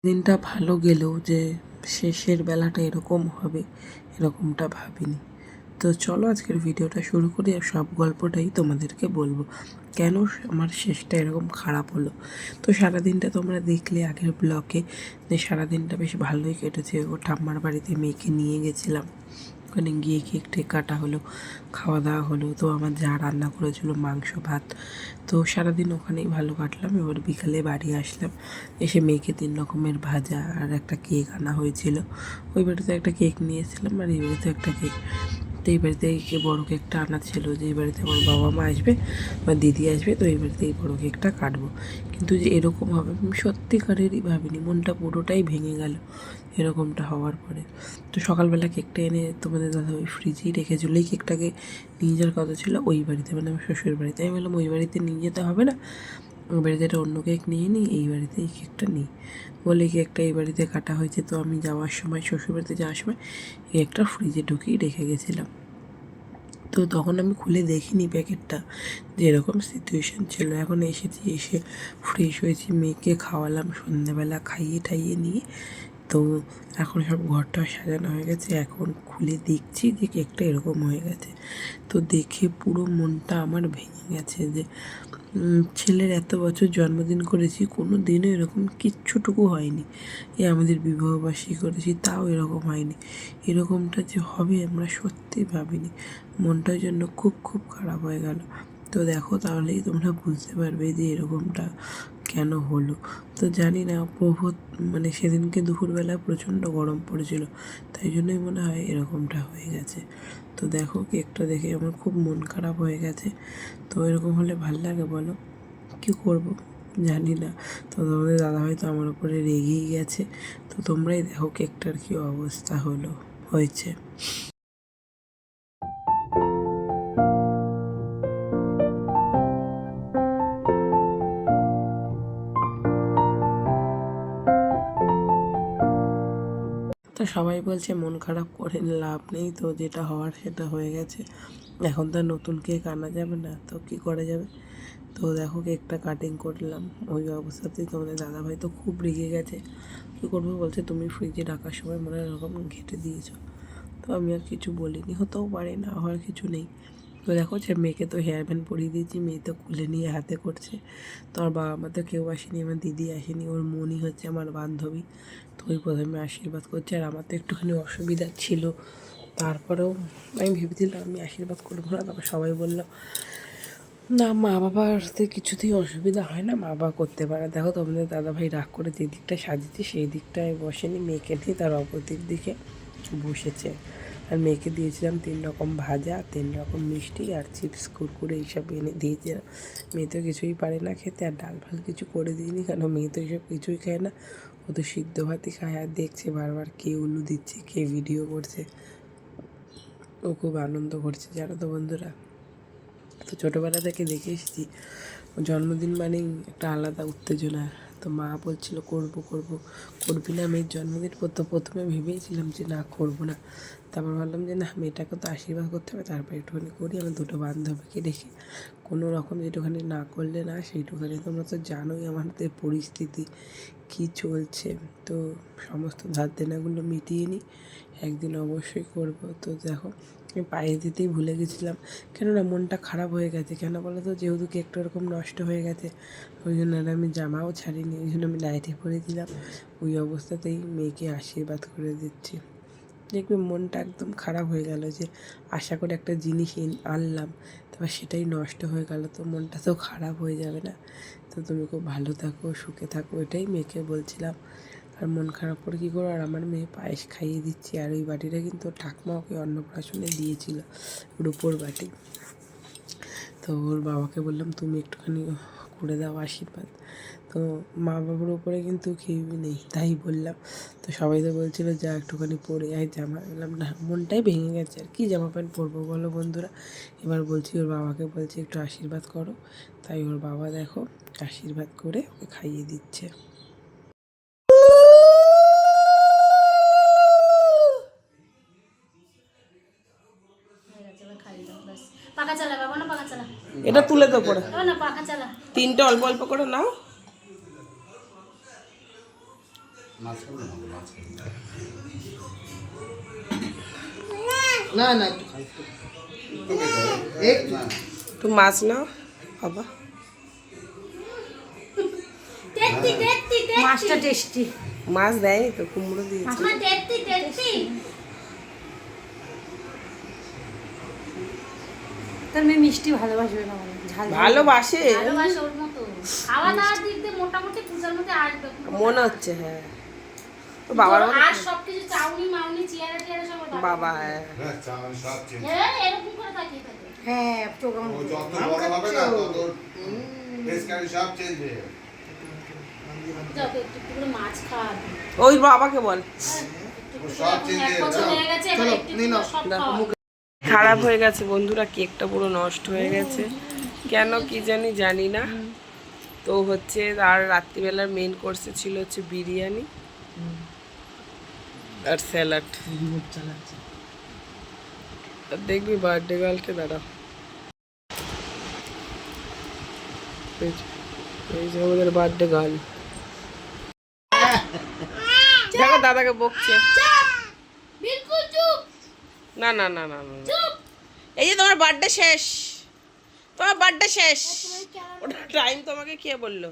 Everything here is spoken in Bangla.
দিনটা ভালো গেলেও যে শেষের বেলাটা এরকম হবে এরকমটা ভাবিনি। তো চলো আজকের ভিডিওটা শুরু করি, আর সব গল্পটাই তোমাদেরকে বলবো কেন আমার শেষটা এরকম খারাপ হলো। তো সারাদিনটা তোমরা দেখলে আগের ব্লকে যে সারাদিনটা বেশ ভালোই কেটেছে। ও ঠাম্মার বাড়িতে মেয়েকে নিয়ে গেছিলাম, ওখানে গিয়ে কেক টেক কাটা হলো, খাওয়া দাওয়া হলো। তো আমার যা রান্না করেছিল মাংস ভাত, তো সারাদিন ওখানেই ভালো কাটলাম। এবার বিকালে বাড়ি আসলাম, এসে মেয়েকে 3 রকমের ভাজা আর একটা কেক আনা হয়েছিল। ওই বাড়িতে একটা কেক নিয়েছিলাম আর এই বাড়িতে একটা কেক। তো এই বাড়িতে এই বড় কেকটা আনা ছিল, যে এই বাড়িতে আমার বাবা মা আসবে বা দিদি আসবে, তো এই বাড়িতে এই বড়ো কেকটা কাটবো। কিন্তু যে এরকম হবে আমি সত্যিকারেরই ভাবিনি, মনটা পুরোটাই ভেঙে গেল এরকমটা হওয়ার পরে। তো সকালবেলা কেকটা এনে তোমাদের দাদা ওই ফ্রিজেই রেখেছিল। এই কেকটাকে নিয়ে যাওয়ার কথা ছিল ওই বাড়িতে, মানে আমার শ্বশুর বাড়িতে। আমি বললাম ওই বাড়িতে নিয়ে যেতে হবে না, ওই বাড়িতে একটা অন্য কেক নিয়ে নিই, এই বাড়িতে এই কেকটা নিই বলে কেকটা এই বাড়িতে কাটা হয়েছে। তো আমি যাওয়ার সময়, শ্বশুর বাড়িতে যাওয়ার সময় কেকটা ফ্রিজে ঢুকিয়ে রেখে গেছিলাম। তো তখন আমি খুলে দেখিনি প্যাকেটটা, যে এরকম সিচুয়েশান ছিল। এখন এসেছি, এসে ফ্রেশ হয়েছি, মেয়েকে খাওয়ালাম সন্ধ্যাবেলা, খাইয়ে ঠাইয়ে নিয়ে তো এখন সব ঘরটা সাজানো হয়ে গেছে। এখন খুলে দেখছি যে কেকটা এরকম হয়ে গেছে। তো দেখে পুরো মনটা আমার ভেঙে গেছে যে ছেলের এত বছর জন্মদিন করেছি, কোনো দিনও এরকম কিচ্ছুটুকু হয়নি। আমাদের বিবাহবার্ষিকী করেছি, তাও এরকম হয়নি। এরকমটা যে হবে আমরা সত্যিই ভাবিনি। মনটার জন্য খুব খুব খারাপ হয়ে গেল। তো দেখো তাহলেই তোমরা বুঝতে পারবে যে এরকমটা কেন হলো। তো জানি না, মানে সেদিনকে দুপুরবেলা প্রচণ্ড গরম পড়েছিল, তাই জন্যই মনে হয় এরকমটা হয়ে গেছে। তো দেখো কেকটা দেখে আমার খুব মন খারাপ হয়ে গেছে। তো এরকম হলে ভাল লাগে বলো, কী করব জানি না। তো তোমাদের দাদাভাই তো আমার উপরে রেগেই গেছে। তো তোমরাই দেখো কেকটার কী অবস্থা হয়েছে। তো সবাই বলছে মন খারাপ করে লাভ নেই, তো যেটা হওয়ার সেটা হয়ে গেছে। এখন তো নতুন কেক আনা যাবে না, তো কী করা যাবে। তো দেখো কেকটা কাটিং করলাম, ওই অবস্থাতেই তোমাদের দাদাভাই তো খুব রেগে গেছে। কী করবো বলছে, তুমি ফ্রিজে রাখার সময় মনে হয় এরকম ঘেঁটে দিয়েছো। তো আমি আর কিছু বলিনি, হতেও পারে, না হওয়ার কিছু নেই। তো দেখো যে মেয়েকে তো হেয়ার ব্যান্ড পরিয়ে দিয়েছি, মেয়ে তো খুলে নিয়ে হাতে করছে। তো আমার বাবা মা তো কেউ আসেনি, আমার দিদি আসেনি, ওর মনই হচ্ছে আমার বান্ধবী। তো ওই প্রথমে আশীর্বাদ করছে, আর আমার তো একটুখানি অসুবিধা ছিল। তারপরেও আমি ভেবেছিলাম আমি আশীর্বাদ করবো না, তারপর সবাই বললো না, মা বাবাতে কিছুতেই অসুবিধা হয় না, মা বাবা করতে পারে। দেখো তোমাদের দাদাভাই রাগ করে যে দিকটা সাজিয়েছে সেই দিকটায় বসেনি, মেয়েকে নিয়ে তার অপোজিট দিকে বসেছে। আর মেয়েকে দিয়েছিলাম 3 রকম ভাজা, 3 রকম মিষ্টি আর চিপস কুরকুরে এইসব এনে দিয়েছিলাম। মেয়ে তো কিছুই পারে না খেতে, আর ডাল ফাল কিছু করে দিইনি, কারণ মেয়ে তো এইসব কিছুই খায় না। ও তো সিদ্ধ ভাতই খায়, আর দেখছে বারবার কে উলু দিচ্ছে, কে ভিডিও করছে। ও খুব আনন্দ করছে জানো তো বন্ধুরা। তো ছোটোবেলা থেকে দেখে এসেছি জন্মদিন মানেই একটা আলাদা উত্তেজনা। তো মা বলছিল করবো করবো, করবি না মেয়ের জন্মদিন? তো প্রথমে ভেবেছিলাম যে না করবো না, তারপর ভাবলাম যে না, মেয়েটাকে তো আশীর্বাদ করতে হবে, তারপর একটুখানি করি। আমার 2টো বান্ধবীকে রেখে কোনো রকম যেটুখানি না করলে না সেইটুখানি। তোমরা তো জানোই আমাদের পরিস্থিতি কী চলছে। তো সমস্ত ধার দেনাগুলো মিটিয়ে নিই, একদিন অবশ্যই করবো। তো দেখো আমি পায়ে দিতেই ভুলে গেছিলাম, কেননা মনটা খারাপ হয়ে গেছে। কেন বলো তো, যেহেতু কেকটা ওরকম নষ্ট হয়ে গেছে, ওই জন্য আর আমি জামাও ছাড়িনি, ওই জন্য আমি নাইটি পরেছিলাম। ওই অবস্থাতেই মেয়েকে আশীর্বাদ করে দিচ্ছি। দেখবে মনটা একদম খারাপ হয়ে গেল, যে আশা করে একটা জিনিস আনলাম, তারপর সেটাই নষ্ট হয়ে গেল। তো মনটা তো খারাপ হয়ে যাবে না। তো তুমি খুব ভালো থাকো, সুখে থাকো, এটাই মেয়েকে বলছিলাম। আর মন খারাপ করে কী করো। আর আমার মেয়ে পায়েস খাইয়ে দিচ্ছি, আর ওই বাটিটা কিন্তু ঠাকুমা ওকে অন্নপ্রাশনে দিয়েছিল, রূপোর বাটি। তো ওর বাবাকে বললাম তুমি একটুখানি করে দাও আশীর্বাদ। তো মা বাবার উপরে কিন্তু কেউই নেই, তাই বললাম। তো সবাই তো বলছিল যা একটুখানি পরে আয় জামা। বললাম না, মনটাই ভেঙে গেছে, আর কি জামা প্যান্ট পরবো বলো বন্ধুরা। এবার বলছি ওর বাবাকে, বলছি একটু আশীর্বাদ করো। তাই ওর বাবা দেখো আশীর্বাদ করে ওকে খাইয়ে দিচ্ছে। এটা তুলে তো করে 3টে অল্প অল্প করে নাও। না না একটু খাই একটু মাছ নাও বাবা। মাছটা টেস্টি। মাছ দেয়নি তো, কুমড়ো দিয়েছে। তার মেয়ে মিষ্টি ভালোবাসবে না, ঝাল ভালোবাসে ভালোবাসে ওর মতো খাওয়া দাওয়ার দিক দিয়ে মোটামুটি পূজার মধ্যে আসবে মনে হচ্ছে। হ্যাঁ তো বাবার মতো আর সবকিছু চাউনি মাউনি চিয়ারা টিয়ারা সব ওর বাবা। হ্যাঁ হ্যাঁ এরকম করে তাকিয়ে থাকে। হ্যাঁ চোখ আমার যাও তো একটু একটু করে মাছ খাওয়াবে। ওই বাবাকে বল। এক বছর হয়ে গেছে এবার একটু একটু করে সব খাওয়াবে। খারাপ হয়ে গেছে বন্ধুরা, কেকটা পুরো নষ্ট হয়ে গেছে কেন কি জানি না। তো হচ্ছে আর রাত্রিবেলার মেন কোর্সে ছিল হচ্ছে বিরিয়ানি আর স্যালাড। আর দেখবি বার্থডে গার্লকে, দাঁড়া এই যে আমাদের বার্থডে গার্ল, দেখো দাদাকে বকছে। বিলকুল চুপ না না না না না, এই যে তোমার বার্থডে শেষ, তোমার বার্থডে শেষ। ওটা টাইম তোমাকে কে বললো?